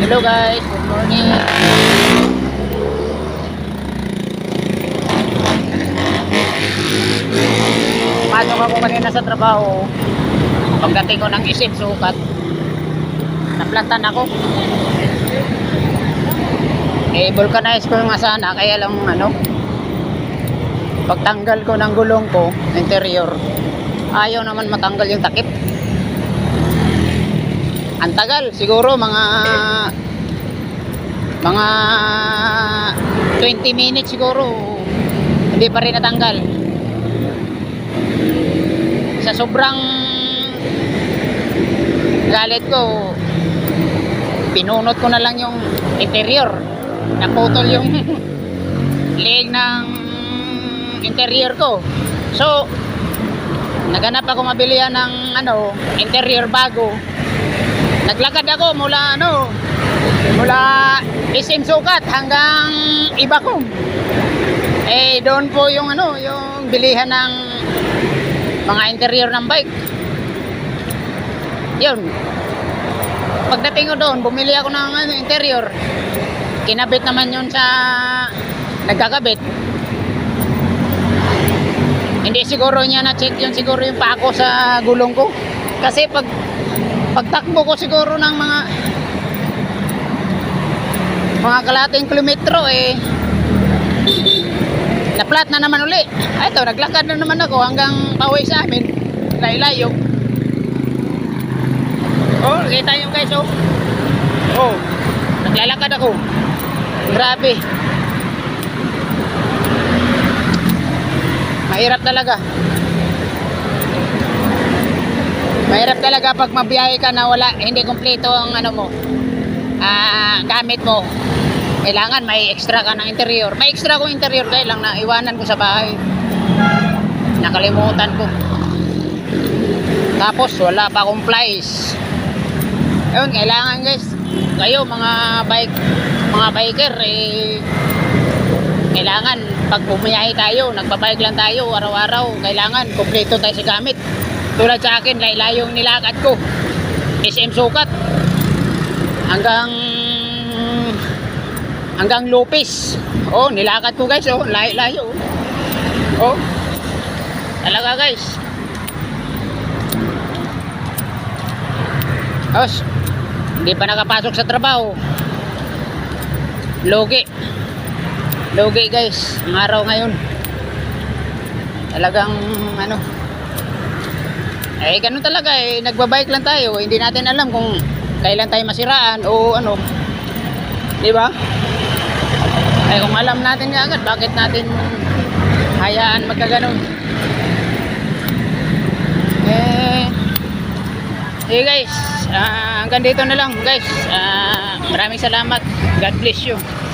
Hello guys, good morning. Pasok ako kanina sa trabaho. Pagdating ko ng isim sukat, naplantan ako. Vulcanize ko nga sana, kaya lang pagtanggal ko ng gulong ko, interior, ayaw naman matanggal yung takip. Ang tagal, siguro mga 20 minutes siguro hindi pa rin natanggal. Sa sobrang galit ko, pinunot ko na lang yung interior, naputol yung leeg ng interior ko. So naganap ako mabilihan ng interior bago. Naglakad ako mula SM Sukat hanggang Ibacong. Doon po yung yung bilihan ng mga interior ng bike. Yun. Pagdating ko doon, bumili ako ng interior. Kinabit naman yun sa nagkakabit. Hindi siguro niya na-check yun, siguro yung pako sa gulong ko. Kasi pagtakbo ko siguro ng mga kalahating kilometro na-flat na naman uli. Ito, naglakad na naman ako hanggang pauwi sa amin. Layo. Oh, kita nyo guys, oh, naglalakad ako. Grabe. Mahirap talaga. Mahirap talaga pag mabiyahe ka na hindi kumpleto ang gamit mo. Kailangan may extra ka ng interior. May extra ko interior, kaya lang naiwanan ko sa bahay. Nakalimutan ko. Tapos wala pa akong flies. Ayun, kailangan guys, kayo mga biker, kailangan pag bumiyahe tayo, nagbabike lang tayo araw-araw, kailangan kumpleto tayo sa gamit. Tulad sa akin, layo yung nilakad ko, SM Sukat hanggang Lopez. Oh, nilakad ko guys, layo. Oh, talaga guys. Os, hindi pa nakapasok sa trabaho. Logi guys, ang araw ngayon. Talagang ganun talaga nagbabike lang tayo, hindi natin alam kung kailan tayo masiraan o di ba? Kung alam natin agad, bakit natin hayaan magkaganon? Guys, hanggang dito na lang guys. Maraming salamat. God bless you.